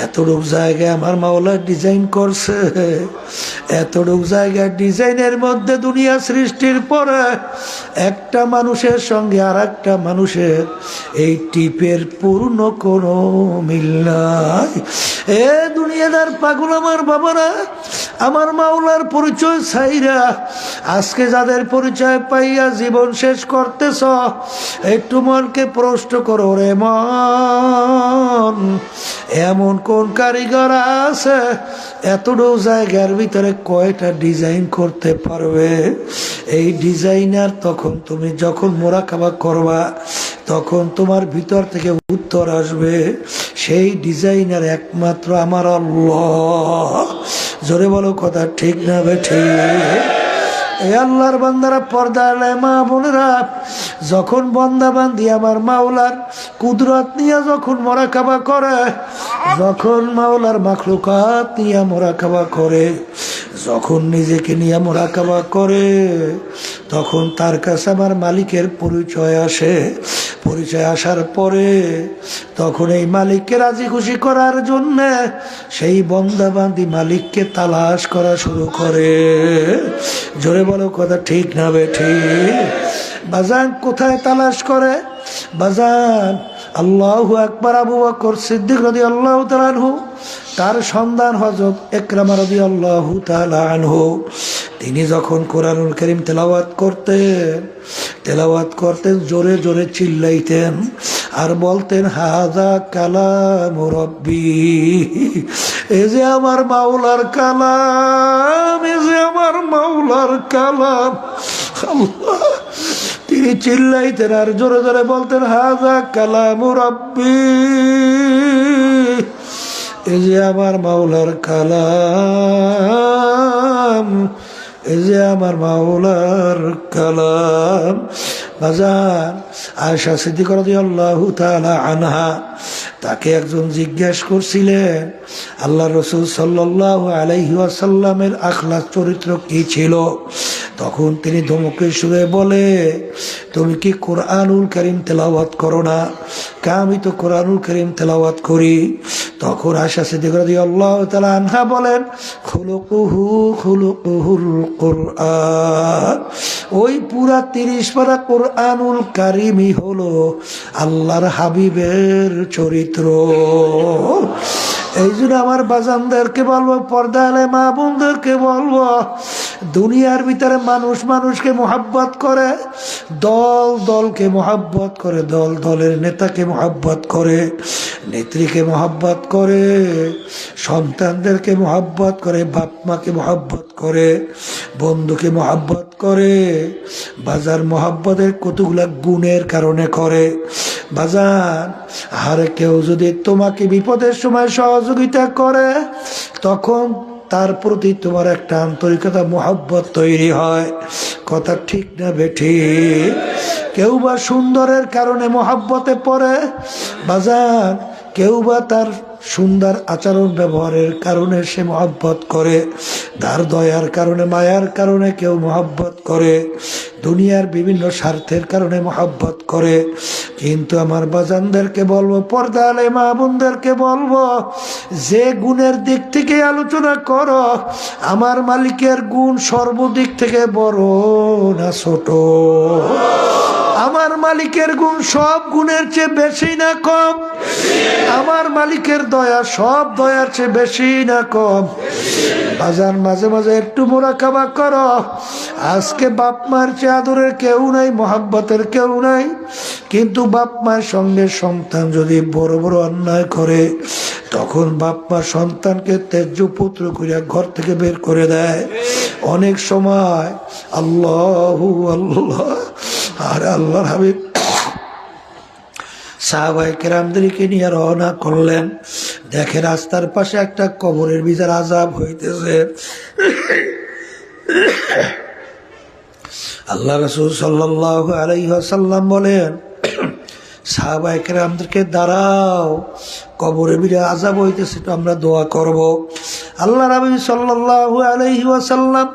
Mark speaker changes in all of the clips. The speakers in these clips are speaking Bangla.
Speaker 1: এতটুক জায়গায় আমার মাওলা ডিজাইন করছে, এতটুক জায়গায় ডিজাইনের মধ্যে দুনিয়া সৃষ্টির পরে একটা মানুষের সঙ্গে আর একটা মানুষের এই টিপের পূর্ণ কোনো মিল নাই। এ দুনিয়াদার পাগল আমার বাবারা, আমার মাওলার পরিচয় ছাইরা আজকে যাদের পরিচয় পাইয়া জীবন শেষ করতেছ, একটু মনকে প্রশ্ন করো রে মন, এমন কোন কারিগর আছে এতটুকু জায়গার ভিতরে কয়টা ডিজাইন করতে পারবে? এই ডিজাইনার তখন তুমি যখন মোরাকাবা করবা তখন তোমার ভিতর থেকে উত্তর আসবে, সেই ডিজাইনার একমাত্র আমার আল্লাহ। জোরে বলো কথা ঠিক না বেঠিক? এই আল্লাহর বান্দারা, পর্দা মা বোনেরা, যখন বন্দা বান্দি আমার মাওলার কুদরত নিয়ে যখন মোরাকাবা করে, যখন মাওলার মাখলুকাত নিয়ে মোরাকাবা করে, যখন নিজেকে নিয়ে মোরাকাবা করে, তখন তার কাছে আমার মালিকের পরিচয় আসে। পরিচয় আসার পরে তখন এই মালিককে রাজি খুশি করার জন্য সেই বন্দা বান্দি মালিককে তালাশ করা শুরু করে। জোরে বলো কথা ঠিক না বেঠিক? বাজান কোথায় তালাশ করে? বাজান আল্লাহু আকবার, আবু বকর সিদ্দিক রাদিয়াল্লাহু তাআলা আনহু, তার সন্তান হযরত ইকরামা রাদিয়াল্লাহু তাআলা আনহু, তিনি যখন কোরআনুল কারীম তেলাওয়াত করতেন জোরে জোরে চিল্লাইতেন আর বলতেন, হাযা কালামু রাব্বি, এই যে আমার মাওলার কালাম, এই যে আমার মাওলার কালাম। আল্লাহ, তিনি চিল্লাইতেন আর জোরে জোরে বলতেন, হাযা কালামু রাব্বি, এই যে আমার মাওলার কালাম, এই যে আমার মাওলার কালাম। বাজার আয়েশা সিদ্দিকা রাদিয়াল্লাহু তাআলা আনহা, তাকে একজন জিজ্ঞেস করছিলেন আল্লাহ রাসূল সাল্লাল্লাহু আলাইহি ওয়াসাল্লামের আখলাক চরিত্র কি ছিল। তখন তিনি ধমকের সুরে বলে, তুমি কি কোরআনুল কারীম তেলাওয়াত করো না? আমি তো কোরআনুল কারীম তেলাওয়াত করি। তখন আয়েশা সিদ্দিকা রাদিয়াল্লাহু তাআলা আনহা বলেন, খুলুকুহুল কুরআন, ওই পুরা 30 পারা কোরআনুল কারীমই হলো আল্লাহর হাবিবের চরিত্র। এই জন্য আমার বাজানদেরকে বলবো, পর্দা আলে মা বোনদেরকে বলবো, দুনিয়ার ভিতরে মানুষ মানুষকে মোহাব্বত করে, দল দলকে মোহাব্বত করে, দল দলের নেতাকে মোহাব্বত করে, নেত্রীকে মোহাব্বত করে, সন্তানদেরকে মোহাব্বত করে, বাপ মাকে মোহাব্বত করে, বন্ধুকে মোহাব্বত করে। বাজার মোহাব্বতের কতগুলা গুণের কারণে করে। বাজার আর কেউ যদি তোমাকে বিপদের সময় সহযোগিতা করে, তখন তার প্রতি তোমার একটা আন্তরিকতা মোহাব্বত তৈরি হয়। কথা ঠিক না বেঠিক? কেউ বা সুন্দরের কারণে মোহাব্বতে পড়ে বাজার, কেউ বা তার সুন্দর আচরণ ব্যবহারের কারণে সে মোহাব্বত করে, তার দয়ার কারণে মায়ার কারণে কেউ মোহাব্বত করে, দুনিয়ার বিভিন্ন স্বার্থের কারণে মোহাব্বত করে। কিন্তু আমার বাজানদেরকে বলবো, পর্দা আলে মা বোনদেরকে বলবো, যে গুণের দিক থেকে আলোচনা করো, আমার মালিকের গুণ সর্বদিক থেকে বড় না ছোট? আমার মালিকের গুণ সব গুণের চেয়ে বেশি না কম? আমার মালিকের দয়া সব দয়ার চেয়ে বেশি না কম? বাজার মাঝে মাঝে একটু মোরাকাবা করো। আজকে বাপ মার চেয়ে আদরের কেউ নাই, মোহাব্বতের কেউ নাই, কিন্তু বাপ মায়ের সঙ্গে সন্তান যদি বড় বড় অন্যায় করে, তখন বাপ মা সন্তানকে ত্যায্য পুত্র করিয়া ঘর থেকে বের করে দেয়। অনেক সময় আল্লাহু আল্লাহ আর আল্লাহর হাবিব সাহাবায়ে কেরামদেরকে নিয়ে রওনা করলেন। দেখে রাস্তার পাশে একটা কবরের ভিতর আযাব হইতেছে। আল্লাহ রাসূল সাল্লাল্লাহু আলাইহি ওয়াসাল্লাম বলেন, সাহাবায়ে কেরামদেরকে দাঁড়াও, কবরের ভিতরে আযাব হইতেছে, তো আমরা দোয়া করব। আল্লাহ নবী সাল্লাল্লাহু আলাইহি ওয়াসাল্লাম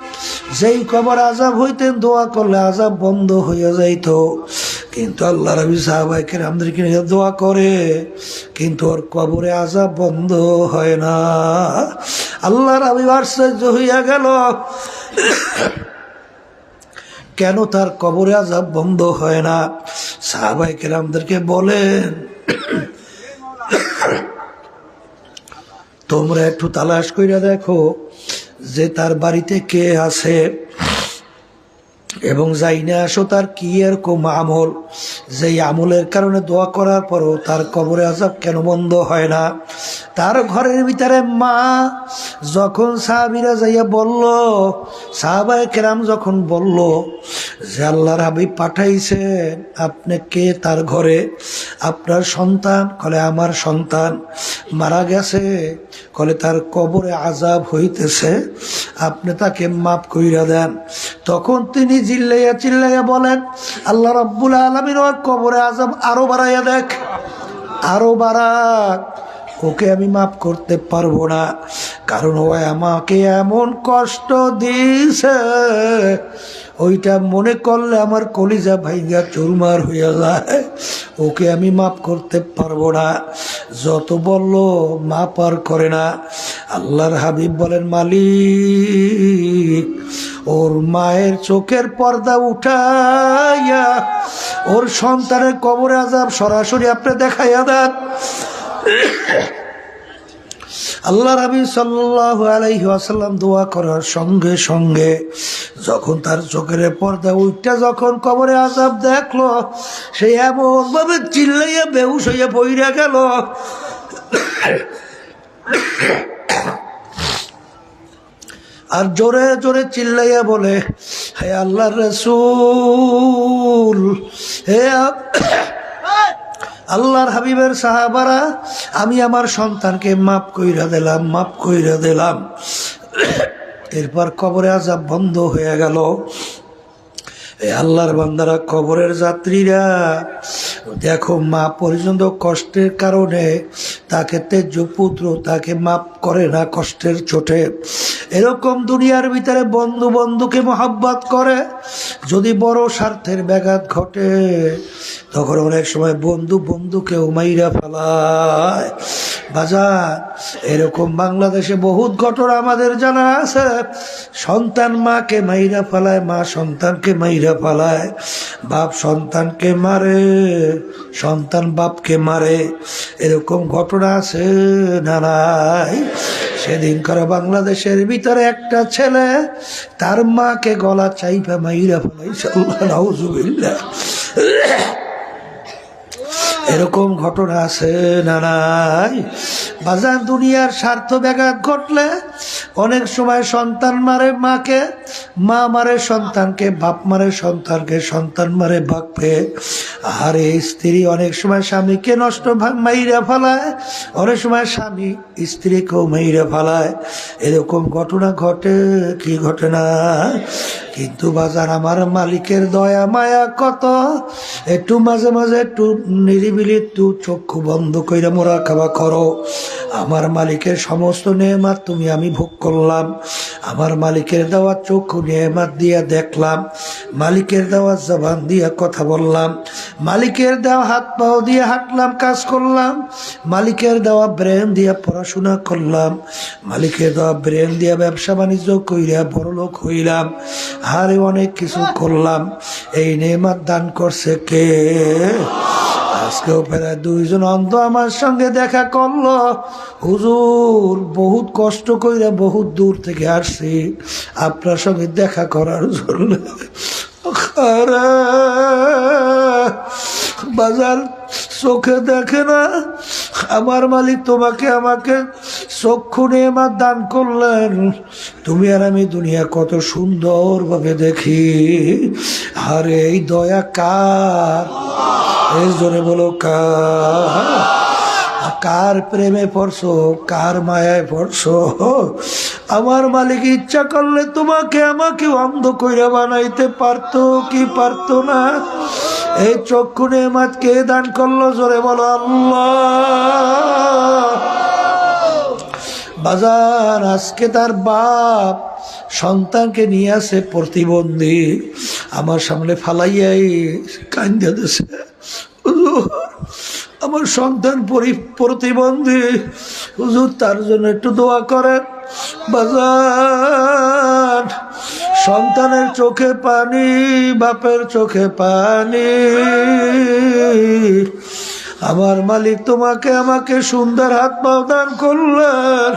Speaker 1: যেই কবর আযাব হইতেন, দোয়া করলে আযাব বন্ধ হয়ে যাইত। কিন্তু আল্লাহ নবী সাহাবায়ে কেরামদেরকে নিয়ে দোয়া করে, কিন্তু ওর কবরে আযাব বন্ধ হয় না। আল্লাহ নবী আশ্চর্য হইয়া গেল, কেন তার কবরে আযাব বন্ধ হয় না? সাহাবায়ে কেরামদেরকে বলেন, তোমরা একটু তালাশ কইরা দেখো যে তার বাড়িতে কে আছে, এবং যাইনে আসো তার কি এরকম আমল, যেই আমলের কারণে দোয়া করার পরও তার কবরে আযাব কেন বন্ধ হয় না। তার ঘরের ভিতরে মা যখন সাহাবীরা যাইয়া বলল, সাহাবায়ে কেরাম যখন বলল যে আল্লাহর হাবিব পাঠাইছে, আপনি কে তার ঘরে? আপনার সন্তান? কলে আমার সন্তান মারা গেছে। কলে তার কবরে আযাব হইতেছে, আপনি তাকে মাফ কইরা দেন। তখন তিনি চিল্লাইয়া চিল্লাইয়া বলেন, আল্লাহ রাব্বুল আলামিন ওর কবরে আযাব আরো বাড়াইয়া দেখ, আরো বাড়াক, ওকে আমি মাফ করতে পারবো না, কারণ ও আমাকে এমন কষ্ট দিয়েছে, ওইটা মনে করলে আমার কলিজা ভাইঙ্গা চুরমার হইয়া যায়, ওকে আমি মাফ করতে পারবো না। যত বলল মাফ আর করে না। আল্লাহর হাবিব বলেন, মালিক ওর মায়ের চোখের পর্দা উঠাইয়া ওর সন্তানের কবরে আযাব সরাসরি আপনি দেখাইয়া দেন। আল্লাহ নবী সাল্লাল্লাহু আলাইহি ওয়াসাল্লাম দোয়া করার সঙ্গে সঙ্গে যখন তার চোখের পর্দা উঠটা যখন কবরে আযাব দেখলো, সে এমন ভাবে চিল্লাইয়া বেহুশ হইয়া পইরা গেল। আর জোরে জোরে চিল্লাইয়া বলে, হে আল্লাহর রাসূল, হে আল্লাহর হাবিবের সাহাবারা, আমি আমার সন্তানকে মাফ কইরা দিলাম, মাফ কইরা দিলাম। এরপর কবরে আযাব বন্ধ হয়ে গেল। এই আল্লাহর বান্দারা, কবরের যাত্রীরা, দেখো মা পর্যন্ত কষ্টের কারণে তাকে তেজ্য পুত্র তাকে মাফ করে না কষ্টের চোটে। এরকম দুনিয়ার ভিতরে বন্ধু বন্ধুকে মহব্বত করে, যদি বড় স্বার্থের ব্যাঘাত ঘটে তখন অনেক সময় বন্ধু বন্ধুকেও মাইরা ফেলায়। বাজার এরকম বাংলাদেশে বহুত ঘটনা আমাদের জানা আছে। সন্তান মাকে মাইরা ফেলায়, মা সন্তানকে মাইরা ফেলায়, বাপ সন্তানকে মারে, সন্তান বাপকে মারে। এরকম ঘটনা আছে না নাই? সেদিন করে বাংলাদেশের ভিতরে একটা ছেলে তার মাকে গলা চাইপা মাইরা ফেলাইছে। নাউজুবিল্লাহ। এরকম ঘটনা আছে না নাই? বাজার দুনিয়ার স্বার্থ ব্যাঘাত ঘটলে অনেক সময় সন্তান মারে মাকে, মা মারে সন্তানকে, বাপ মারে সন্তানকে, সন্তান মারে বাপকে। আর এই স্ত্রী অনেক সময় স্বামীকে নষ্ট মাইরা ফেলায়, অনেক সময় স্বামী স্ত্রীকেও মাইরা ফেলায়। এরকম ঘটনা ঘটে কি ঘটে না? কিন্তু বাজার আমার মালিকের দয়া মায়া কত, একটু মাঝে মাঝে একটু নিরিবিলি একটু চক্ষু বন্ধ কইরা মুরাকাবা করো। আমার মালিকের সমস্ত নেয়ামত তুমি আমি ভোগ করলাম, আমার মালিকের দেওয়া চক্ষু নেয়ামত দিয়া দেখলাম, মালিকের দেওয়া জবান দিয়া কথা বললাম, মালিকের দেওয়া হাত পাও দিয়ে হাঁটলাম, কাজ করলাম, মালিকের দেওয়া ব্রেন দিয়া পড়াশোনা করলাম, মালিকের দেওয়া ব্রেন দিয়া ব্যবসা বাণিজ্য কইরা বড়লোক হইলাম, আরে অনেক কিছু করলাম। এই নেয়ামত দান করছে কে? আজকেও প্রায় দুইজন অন্ধ আমার সঙ্গে দেখা করলো, হুজুর বহুত কষ্ট কইরা বহুত দূর থেকে আসছি আপনার সঙ্গে দেখা করার জন্য। বাজার চোখে দেখে না, আমার মালিক তোমাকে আমাকে চক্ষু নেয়ামত দান করলেন, তুমি আর আমি দুনিয়া কত সুন্দর ভাবে দেখি। আরে এই দয়া কার? এই জোরে বলো কার? কার প্রেমে পড়ছো, কার মায়ায় পড়ছো? আমার মালিক ইচ্ছা করলে তোমাকে আমাকে অন্ধ কইরা বানাইতে পারতো কি পারতো না? এই চক্ষু নেয়ামত কে দান করলো? জোরে বলো আল্লাহ। বাজার আজকে তার বাপ সন্তানকে নিয়ে আসে প্রতিবন্ধী, আমার সামনে ফালাইয়াই কান্দা দিছে, হুজুর আমার সন্তান প্রতিবন্ধী, হুজুর তার জন্য একটু দোয়া করেন। বাজার সন্তানের চোখে পানি, বাপের চোখে পানি। আমার মালিক তোমাকে আমাকে সুন্দর হাত পাও দান করলেন,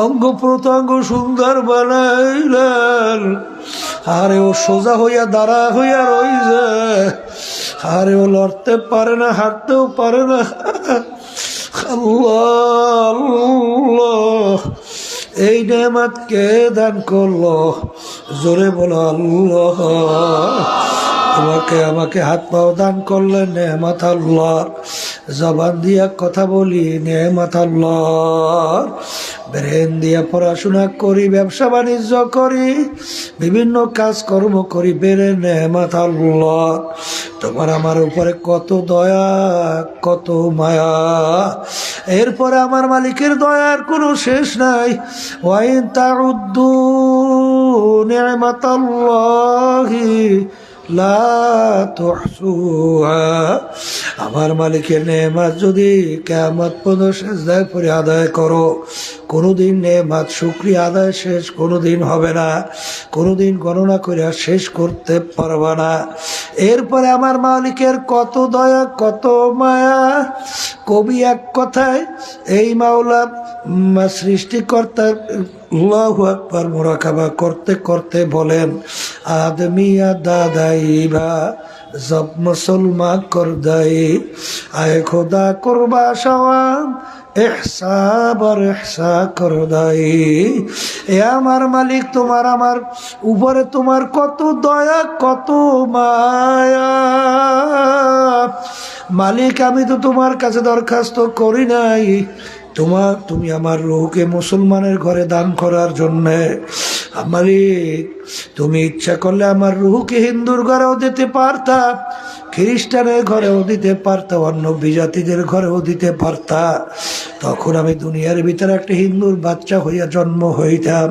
Speaker 1: অঙ্গ প্রত্যঙ্গ সুন্দর বানাইলেন। আরে ও সোজা হইয়া দাঁড়া হইয়া রইছে, আরে ও লড়তে পারে না, হাঁটতেও পারে না। আল্লাহ আল্লাহ, এই নেয়ামত কে দান করলো? জোরে বলো আল্লাহ। আমাকে হাত পাও দান করলেন, নেয়ামত আল্লাহর। জবান দিয়া কথা বলি, নেয়ামত আল্লাহর। ব্রেন দিয়া পড়াশোনা করি, ব্যবসা বাণিজ্য করি, বিভিন্ন কাজকর্ম করি, বেড়ে নেয়ামত আল্লাহর। তোমার আমার উপরে কত দয়া, কত মায়া। এরপরে আমার মালিকের দয়ার কোনো শেষ নাই। ওয়াইন তাউদ্দু নি'মাতাল্লাহি লা তুহসুহা। আমার মালিকের নেয়ামত যদি কিয়ামত পর্যন্ত সিজদায় পড়ে আদায় করো, কোনোদিন নেয়ামত শুকরিয়া আদায় শেষ কোনোদিন হবে না, কোনোদিন গণনা করে শেষ করতে পারবা না। এরপরে আমার মালিকের কত দয়া, কত মায়া। কবি এক কথায় এই মাওলা সৃষ্টিকর্তার আল্লাহু আকবার মুরাকাবা করতে করতে বলেন, আদমিয়া দাদাইবা জব মুসলমান কর দাই, আয় খোদা করবা সওয়াব এহসাব আর এহসা কর দাই। এ আমার মালিক, তোমার আমার উপরে তোমার কত দয়া, কত মায়া। মালিক আমি তো তোমার কাছে দরখাস্ত করি নাই, তুমি আমার রূহকে মুসলমানের ঘরে দান করার জন্যে। মালিক তুমি ইচ্ছা করলে আমার রূহকে হিন্দুর ঘরেও দিতে পারতা, খ্রিস্টানের ঘরেও দিতে পারতা, অন্য বিজাতিদের ঘরেও দিতে পারতা। তখন আমি দুনিয়ার ভিতরে একটা হিন্দুর বাচ্চা হইয়া জন্ম হইতাম,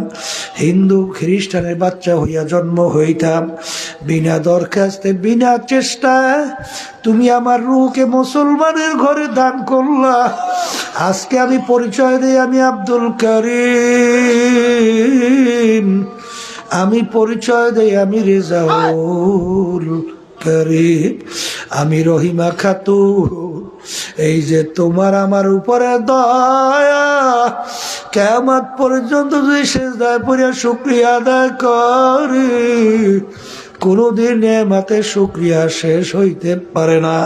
Speaker 1: হিন্দু খ্রিস্টানের বাচ্চা হইয়া জন্ম হইতাম। বিনা দরখাস্তে, বিনা চেষ্টায় তুমি আমার রূহকে মুসলমানের ঘরে দান করলা। আজকে আমি পরিচয় দিই, আমি আব্দুল করিম। আমি পরিচয় দেই, আমি রেজাউল করিম, আমি রহিমা খাতুন। এই যে তোমার আমার উপরে দয়া, কিয়ামত পর্যন্ত যদি সিজদায় পড়ে শুকরিয়া আদায় করি, কোনদিন নেয়ামতে শুকরিয়া শেষ হইতে পারে না।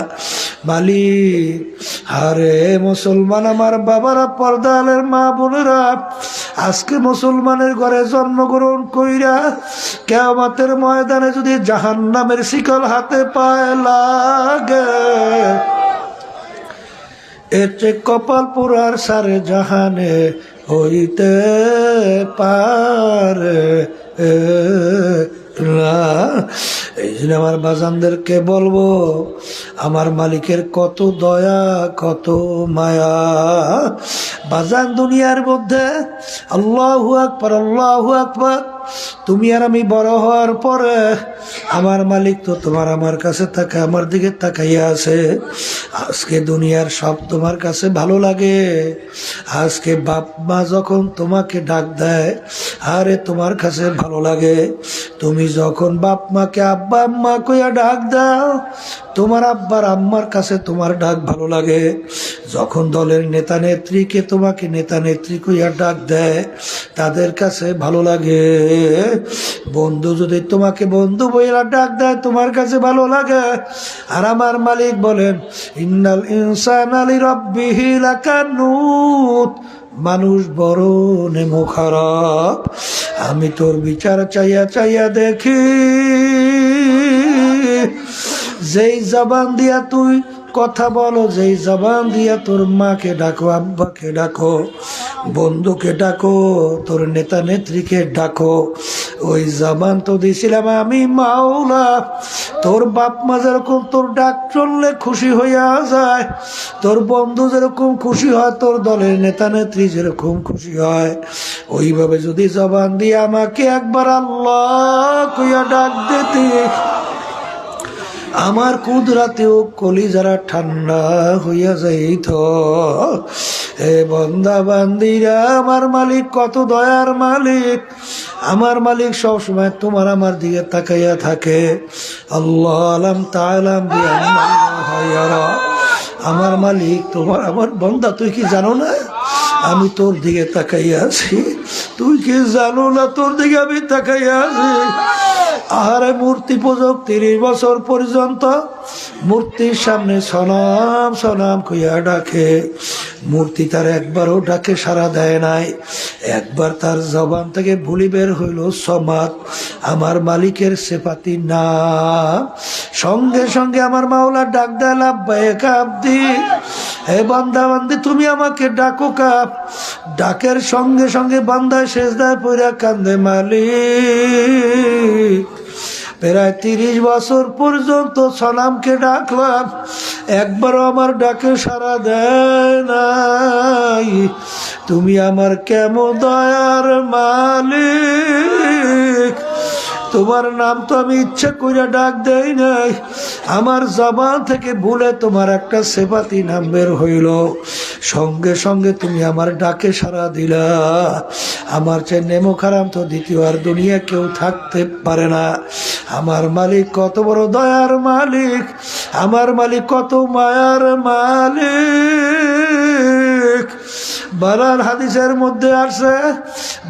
Speaker 1: মালিক আরে মুসলমান আমার বাবারা, পর্দালের মা বোনেরা, আজকে মুসলমানের ঘরে জন্মগ্রহণ কইরা কিয়ামতের ময়দানে যদি জাহান্নামের শিকল হাতে পায়ে লাগে, এর চেয়ে কপাল পুরার সারে জাহানে হইতে পারে না। এই জন্য আমার বাজানদেরকে বলবো, আমার মালিকের কত দয়া, কত মায়া। বাজান দুনিয়ার মধ্যে আল্লাহু আকবার, আল্লাহু আকবার। তুমি আর আমি বড় হওয়ার পরে আমার মালিক তো তোমার আমার কাছে থাকে, আমার দিকে তাকাইয়া আছে। আজকে দুনিয়ার সব তোমার কাছে ভালো লাগে। আজকে বাপ মা যখন তোমাকে ডাক দেয়, আরে তোমার কাছে ভালো লাগে। তুমি যখন বাপ মাকে আব্বা আম্মা কইয়া ডাক দাও, তোমার আব্বার আম্মার কাছে তোমার ডাক ভালো লাগে। যখন দলের নেতা নেত্রীকে তোমাকে নেতা নেত্রী কইয়া ডাক দেয়, তাদের কাছে ভালো লাগে। বন্ধু যদি তোমাকে বন্ধু বইলা ডাক দেয়, তোমার কাছে ভালো লাগে। আর আমার মালিক বলেন, ইন্নাল ইনসানা লিরাব্বিহি লাকানুত, মানুষ বড় নেমো খারাপ। আমি তোর বিচার চাইয়া চাইয়া দেখি, যেই জবান দিয়া তুই কথা বলো, যেই জবান দিয়া তোর মাকে ডাকো, আব্বাকে ডাকো, বন্ধুকে ডাকো, তোর নেতা নেত্রীকে ডাকো, ওই জবান তো দিছিলাম আমি মাওলা। তোর বাপ মা যেরকম তোর ডাক চললে খুশি হইয়া যায়, তোর বন্ধু যেরকম খুশি হয়, তোর দলের নেতা নেত্রী যেরকম খুশি হয়, ওইভাবে যদি জবান দিয়ে আমাকে একবার আল্লাহ কইয়া ডাক দিতে, আমার কুদরাতেও কলিজারা ঠান্ডা হইয়া যাইত। হে বান্দা বান্দিরা, আমার মালিক কত দয়ার মালিক। আমার মালিক সবসময় তোমার আমার দিকে তাকাইয়া থাকে। আল্লাহ আলাম তাআলাম বিআন্নাল্লাহ, আমার মালিক তোমার আমার বান্দা, তুই কি জানো না আমি তোর দিকে তাকাইয়া আছি? তুই কি জানো না তোর দিকে আমি তাকাইয়া আছি? আহারে মূর্তি পূজক 30 বছর পর্যন্ত মূর্তির সামনে সনাম সনাম কইয়া ডাকে, মূর্তি তার একবারও ডাকে সাড়া দেয় নাই। একবার তার জবান থেকে ভুলি বের হইল সমাদ, আমার মালিকের সেফাতি নাম। সঙ্গে সঙ্গে আমার মাওলা ডাক দেয় লাব্বাইক আব্দি, হে বান্দা বান্দি তুমি আমাকে ডাকো কাপ। ডাকের সঙ্গে সঙ্গে বান্দায় সেজদায় পড়ে কান্দে মালিক, প্রায় 30 বছর পর্যন্ত সনামকে ডাকলাম, একবারও আমার ডাকে সাড়া দেয় নাই। তুমি আমার কেমন দয়ার মালিক, তোমার নাম তো আমি ইচ্ছা কইরা ডাক দেই নাই, আমার জবান থেকে ভুলে তোমার একটা সেফাতি নাম বের হইল, সঙ্গে সঙ্গে তুমি আমার ডাকে সাড়া দিলা। আমার চেয়ে নেমো খারাম তো দ্বিতীয় আর দুনিয়া কেউ থাকতে পারে না। আমার মালিক কত বড় দয়ার মালিক, আমার মালিক কত মায়ার মালিক। বারার হাদিসের মধ্যে আসে,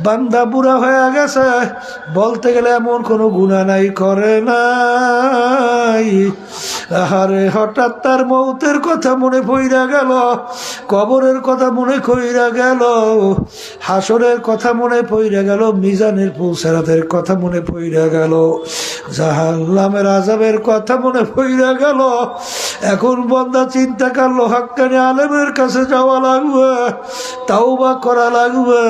Speaker 1: বান্দা বুড়া হয়ে গেছে, বলতে গেলে এমন কোনো গুনাহ নাই করে নাই। আরে হঠাৎ তার মৌতের কথা মনে পইরা গেল, কবরের কথা মনে কইরা গেল, হাসরের কথা মনে পইরা গেল, মিজানের পুলসেরাতের কথা মনে পইরা গেল, জাহান্নামের আযাবের কথা মনে পইরা গেল। এখন বান্দা চিন্তা করলো হাক্কানি আলেমের কাছে যাওয়া লাগবে, তাওবা করা লাগবে,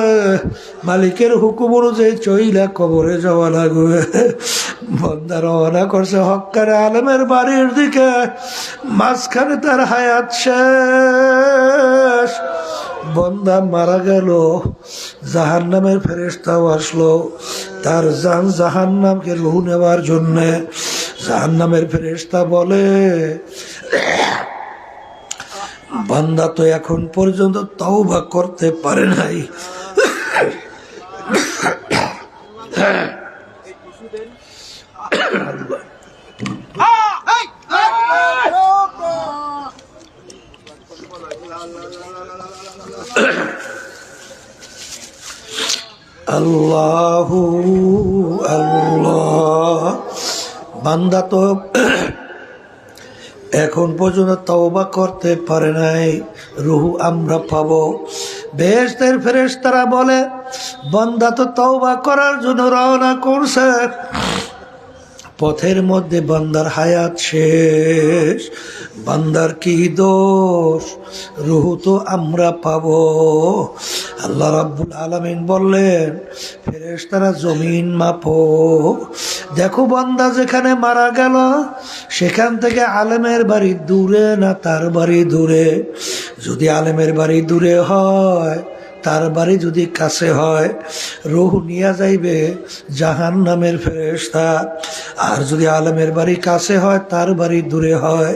Speaker 1: মালিকের হুকুম অনুযায়ী চইলা কবরে যাওয়া লাগবে। বান্দা রওনা করছে হক্কানি আলেমের বাড়ির দিকে, মাঝখানে তার হায়াত শেষ, বান্দা মারা গেল, জাহান্নামের ফেরেশতাও আসলো তার জান জাহান্নামকে রূহ নেওয়ার জন্য। জাহান্নামের ফেরেশতা বলে, বান্দা তো এখন পর্যন্ত তওবা করতে পারে নাই, আল্লাহু আল্লাহ, বান্দা তো এখন পর্যন্ত তওবা করতে পারে নাই, রূহ আমরা পাবো। বেহেশতের ফেরেশতারা বলে, বান্দা তো তওবা করার জন্য রওনা করছে, পথের মধ্যে বান্দার হায়াত শেষ, বান্দার কি দোষ, রূহ তো আমরা পাবো। আল্লাহ রাব্বুল আলামিন বললেন, ফেরেশতারা জমিন মাপো, দেখো বান্দা যেখানে মারা গেল সেখান থেকে আলেমের বাড়ি দূরে না তার বাড়ি দূরে? যদি আলেমের বাড়ি দূরে হয়, তার বাড়ি যদি কাছে হয়, রূহ নিয়ে যাইবে জাহান্নামের ফেরেশতা। আর যদি আলেমের বাড়ি কাছে হয়, তার বাড়ি দূরে হয়,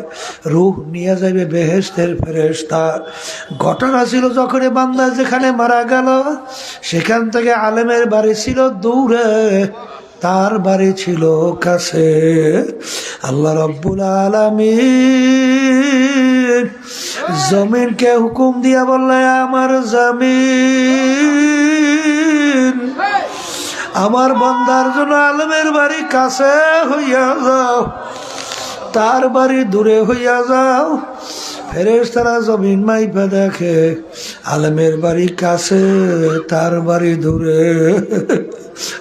Speaker 1: রূহ নিয়ে যাইবে বেহেশতের ফেরেশতা। ঘটনা ছিল যখন বান্দা যেখানে মারা গেল সেখান থেকে আলেমের বাড়ি ছিল দূরে, তার বাড়ি ছিল কাছে। আল্লাহ রাব্বুল আলামিন জমিনকে হুকুম দিয়া বললে, আমার জমিন, আমার বান্দার জন্য আলেমের বাড়ি কাছে হইয়া যাও, তার বাড়ি দূরে হইয়া যাও। ফেরেশতারা জমিন মাইপা দেখে, আলেমের বাড়ি কাছে, তার বাড়ি দূরে।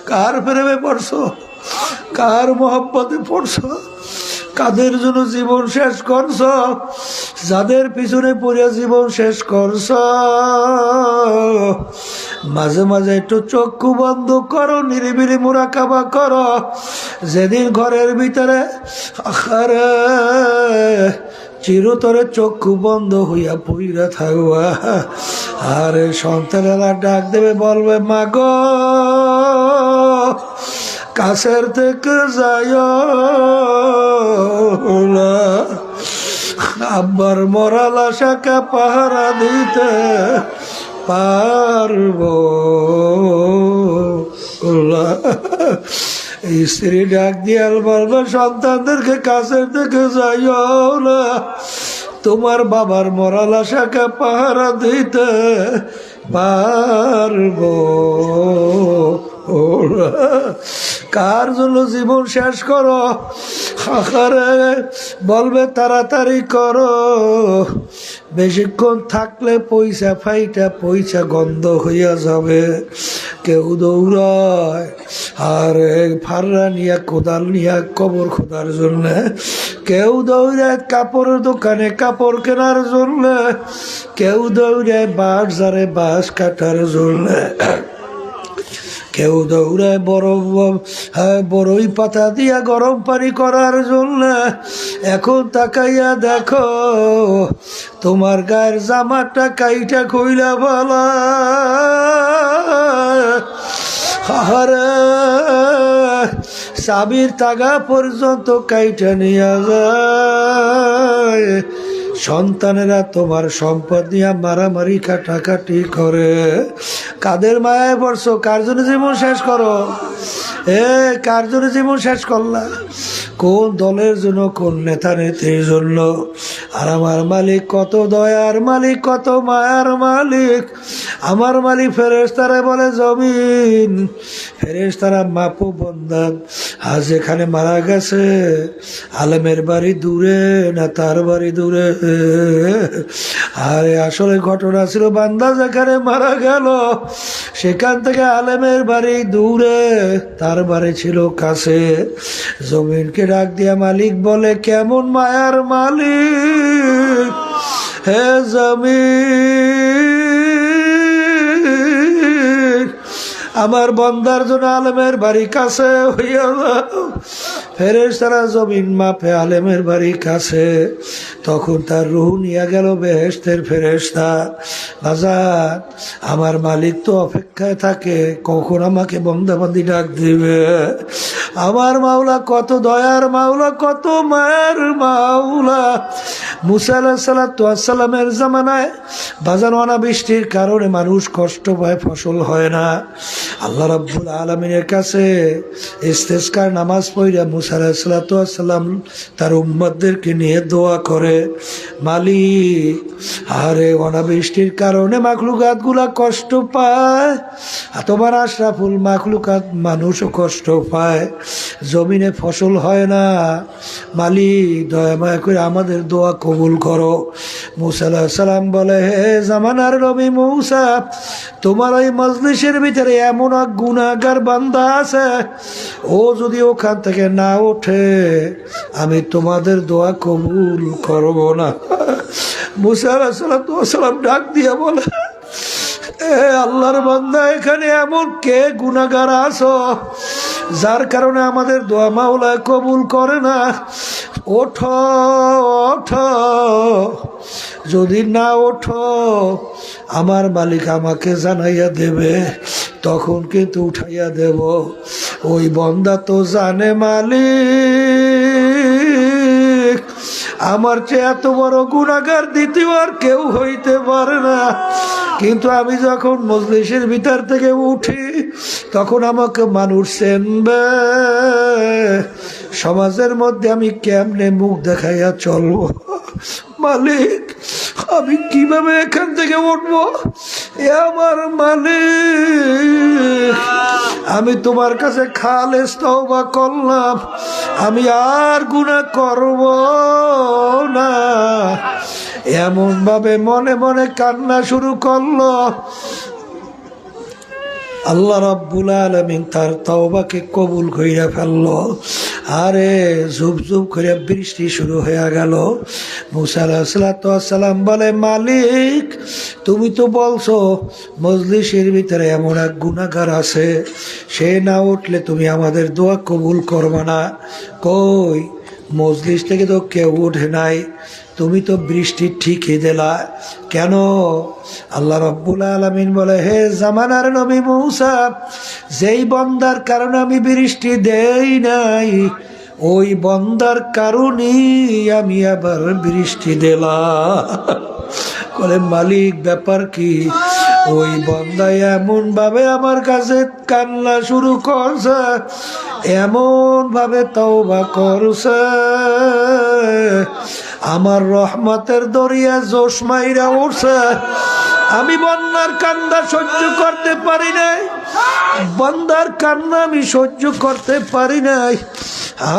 Speaker 1: কার প্রেমে পড়ছো, কার মোহাব্বতে পড়ছো, কাদের জন্য জীবন শেষ করছ, যাদের পিছনে পড়ে জীবন শেষ করছ, মাঝে মাঝে একটু চক্ষু বন্ধ করো, নিরিবিলি মুরাকাবা করো। যেদিন ঘরের ভিতরে আখারে চিরতরে চক্ষু বন্ধ হইয়া পইরা থাকবা, আরে সন্তানেরা ডাক দেবে, বলবে মা গো কাছের থেকে যাইও না, আব্বার মরা লাশাকে পাহারা দিতে পারবো না। স্ত্রী ডাক দিয়াল বলবে সন্তানদেরকে কাছের থেকে যাইও না, তোমার বাবার মরা লাশাকে পাহারা দিতে পারবো না। কার জন্য জীবন শেষ করো? আরে বলবে তাড়াতাড়ি করো, বেশিক্ষণ থাকলে পয়সা ফাইটা পয়সা গন্ধ হইয়া যাবে। কেউ দৌড়ায় আর ফাররা নিয়া কোদাল নিয়া কবর খোদার জন্য, কেউ দৌড়ায় কাপড়ের দোকানে কাপড় কেনার জন্য, কেউ দৌড়ায় বাজারে বাঁশ কাটার জন্য, কেউ দৌড়ায় বড়ই পাতা দিয়া গরম পানি করার জন্য। এখন তাকাইয়া দেখো তোমার গায়ের জামাটা কাইটা কইলা বলা, আরে চাবির তাগা পর্যন্ত কাইটা নিয়ে যায়। সন্তানেরা তোমার সম্পদ নিয়ে মারামারি কাটাকাটি করে। কাদের মায়ায় পড়ছো? কার জন্য জীবন শেষ করো? কার জন্য জীবন শেষ করলা? কোন দলের জন্য, কোন নেতা নেত্রীর জন্য? আর আমার মালিক কত দয়ার মালিক, কত মায়ার মালিক। আমার মালিক ফেরেশতারা বলে জমিন, ফেরেশতারা মাপো বন্দান আজ এখানে মারা গেছে, আলেমের বাড়ি দূরে না তার বাড়ি দূরে? আরে আসলে ঘটনা ছিল বান্দা যেখানে মারা গেল সেখান থেকে আলেমের বাড়ি দূরে, তার বাড়ি ছিল কাছে। জমিনকে ডাক দিয়া মালিক বলে, কেমন মায়ার মালিক হে জমিন, আমার বন্দার জন্য আলেমের বাড়ি কাছে হইয়া যাও। ফেরেশতারা জমিন মাপে আলেমের বাড়ি কাছে। তখন তার রুহ নিয়ে গেল বেহেশতের ফেরেশতা। বাজার আমার মালিক তো অপেক্ষায় থাকে কখন আমাকে বন্দাবান্দি ডাক দিবে। আমার মাওলা কত দয়ার মাওলা, কত মায়ের মাওলা। মুসা আলাইহিস সালাতু ওয়াস সালামের জামানায় বাজার অনাবৃষ্টির কারণে মানুষ কষ্ট পায়, ফসল হয় না। আল্লাহ রাব্বুল আলামিনের কাছে ইস্তেসকার নামাজ পড়িয়া মুসা আলাইহিস সালাতু ওয়াস সালাম তার উম্মতদেরকে নিয়ে দোয়া করে, মালিক আরে অনাবৃষ্টির কারণে মাখলুকাত গুলা কষ্ট পায়, তোমার আশরাফুল মাখলুকাত মানুষও কষ্ট পায়, জমিনে ফসল হয় না। মালিক দয়া মায়া করে আমাদের দোয়া কবুল করো। মুসা আলাইহিস সালাম বলে, হে জামানার নবী মুসা, তোমার ওই মজলিসের ভিতরে এমন এক গুনাহগার বান্দা আছে, ও যদি ওখান থেকে না ওঠে আমি তোমাদের দোয়া কবুল করব না। মুসা আলাইহিস সালাম ডাক দিয়া বলে, এ আল্লাহর বান্দা, এখানে এমন কে গুনাহগার আছো যার কারণে আমাদের দোয়া মাওলা কবুল করে না? ওঠো ওঠো, যদি না ওঠো আমার মালিক আমাকে জানাইয়া দেবে, তখন কিন্তু উঠাইয়া দেব। ওই বন্দা তো জানে মালিক আমার চেয়ে এত বড় গুনাহগার দ্বিতীয় আর কেউ হইতে পারে না, কিন্তু আমি যখন মজলিসের ভিতর থেকে উঠি তখন আমাকে মানুষ চেনবে, সমাজের মধ্যে আমি কেমনে মুখ দেখাইয়া চলবো? মালিক আমি কিভাবে এখান থেকে উঠবো? এ আমার মালিক, আমি তোমার কাছে খালেস তওবা করলাম, আমি আর গুনাহ করব না। এমন ভাবে মনে মনে কান্না শুরু করলো। আল্লাহ রাব্বুল আলামিন তার তওবাকে কবুল কইরা ফেললো। আরে ঝুপ ঝুপ করে বৃষ্টি শুরু হয়ে গেল। মুসা আলাইহিস সালাম বলে, মালিক তুমি তো বলছো মজলিসের ভিতরে এমন এক গুনাহগার আছে, সে না উঠলে তুমি আমাদের দোয়া কবুল করবে না। কই মজলিস থেকে তো কেউ উঠে নাই, তুমি তো বৃষ্টি ঠিকই দিলা কেন? আল্লাহ রাব্বুল আলামিন বলে, হে জামানার নবী মূসা, যেই বন্দার কারণে আমি বৃষ্টি দেই নাই, ওই বন্দার কারণেই আমি আবার বৃষ্টি দিলাম। বলে, মালিক ব্যাপার কি? ওই বন্দা এমন ভাবে আমার কাছে কান্না শুরু করছে, এমন ভাবে তওবা করছে, আমার রহমতের দরিয়া জোশ মাইরা উঠছে। আমি বন্দার কান্না সহ্য করতে পারি নাই, বন্দার কান্না আমি সহ্য করতে পারি নাই।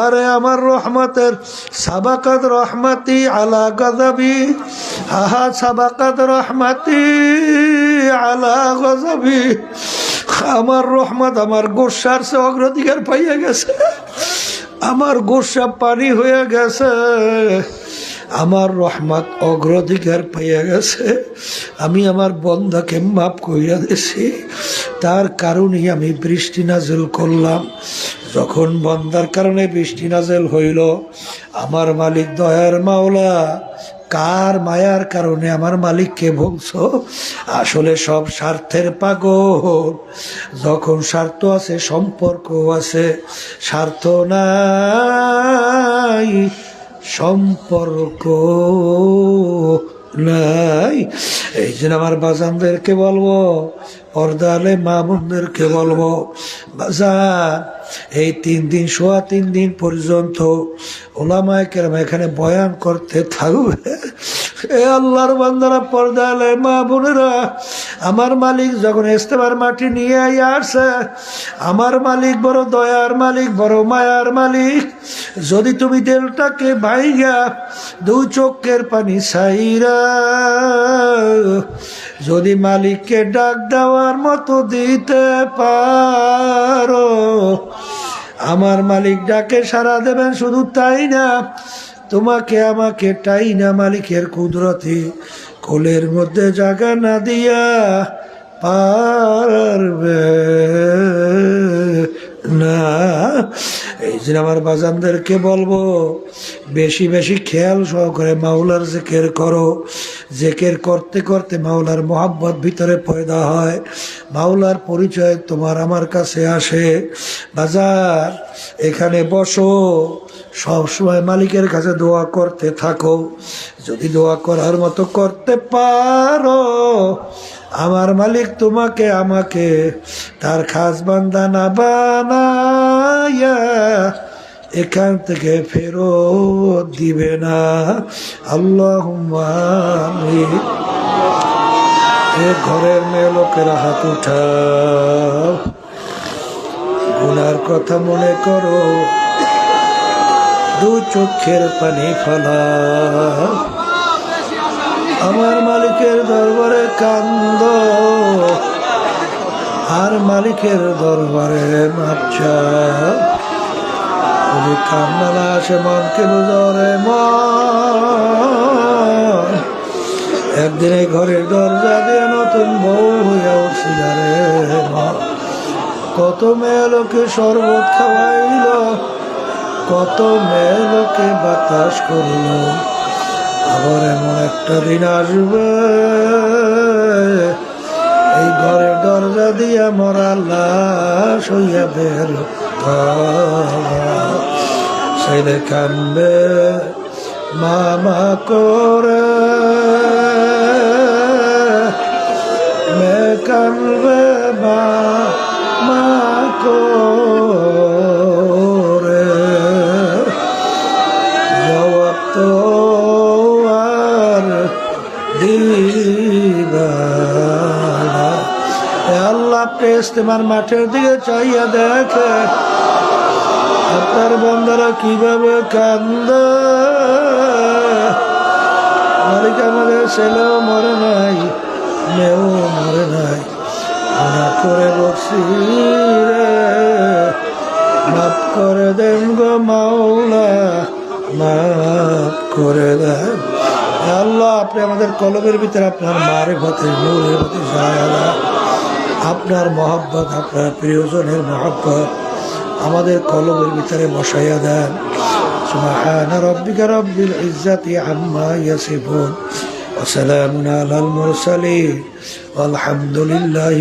Speaker 1: আরে আমার রহমতের সাবাকাত রহমতি আলা গযবি, আহা সাবাকাত রহমতি আলা গযবি। আমার রহমত আমার গোসার সে অগ্রাধিকার পাইয়া গেছে, আমার গোসা পানি হয়ে গেছে, আমার রহমত অগ্রাধিকার পাইয়া গেছে। আমি আমার বন্দাকে মাফ কইরা দিছি, তার কারণেই আমি বৃষ্টি নাজিল করলাম। যখন বন্দার কারণে বৃষ্টি নাজিল হইল, আমার মালিক দয়ার মাওলা কার মায়ার কারণে আমার মালিককে বলছো? আসলে সব স্বার্থের পাগল। যখন স্বার্থ আছে সম্পর্ক আছে, স্বার্থ নাই সম্পর্ক নাই। এই জন্য আমার বাজানদেরকে বলবো, পর্দালে মা বোনদেরকে বলবো, বাজান এই 3 দিন সোয়া 3 দিন পর্যন্ত ওলামায়ে কেরাম এখানে বয়ান করতে থাকবে। এ আল্লাহর বান্দারা, পর্দালে মা বোনেরা, আমার মালিক যখন ইস্তেমার মাটি নিয়ে আসছে, আমার মালিক বড় দয়ার মালিক, বড় মায়ার মালিক। যদি তুমি দিলটাকে ভাইগা 2 চোখের পানি ছাইরা যদি মালিককে ডাক দেওয়ার মতো দিতে পারো, আমার মালিক ডাকে সাড়া দেবেন। শুধু তাই না, তোমাকে আমাকে টাই না মালিকের কুদরতে কোলের মধ্যে জায়গা না দিয়া পারবে না। এই যে আমার বাজানদেরকে বলবো, বেশি বেশি খেয়াল সহকারে মাওলার জিকির করো। জিকির করতে করতে মাওলার মোহাব্বত ভিতরে পয়দা হয়, মাওলার পরিচয় তোমার আমার কাছে আসে। বাজার এখানে বসো, সব সময় মালিকের কাছে দোয়া করতে থাকো। যদি দোয়া করার মতো করতে পারো, আমার মালিক তোমাকে আমাকে তার খাস বান্দা না বানায়া এখান থেকে ফেরত দিবে না। আল্লাহুম্মা আমিন। এ ঘরের মেয়ে লোকেরা হাত উঠাও, গুনার কথা মনে করো, 2 চোখের পানি ফেলাও, আমার মালিকের দরবারে কান্দ, আর মালিকের দরবারে মাপ চাও। যদি কান্না না আসে মনকে বুঝরে মন, একদিন এই ঘরের দরজা দিয়ে নতুন বউ হইয়া উঠছিল রে মন। কত মেয়ে লোকে শরবত খাওয়াইল, কত মেয়ে লোকে বাতাস করল, আবার এমন একটা দিন আসবে এই ঘরের দরজা দিয়া মরা লাশ হইয়া বের ছেলে কানবে মামা করে, মেয়ে কানবে মামা করে। জবাব তো আর দিবা না। আল্লাহ ইস্তেমার মাঠের দিকে চাইয়া দেখে আপনার বান্দারা কিভাবে কান্দে। মালিক আমাদের ছেলেও মরে নাই, মেয়েও মরে নাই, মনে করে বসি রে মাফ করে দেন গো মাওলা, মাফ করে দেন। আল্লাহ আপনি আমাদের কলবের ভিতরে আপনার মারিফতের নূরের প্রতি জায়গা, আপনার মহব্বত, আপনার প্রিয়জনের মহব্বত আমাদের কলবের ভিতরে বসাইয়া দেন। সুবহান রাব্বিকা রাব্বিল ইজ্জাতি আম্মা ইয়াসিফুন ওয়া সালামুন আলাল মুরসালিন ওয়ালহামদুলিল্লাহি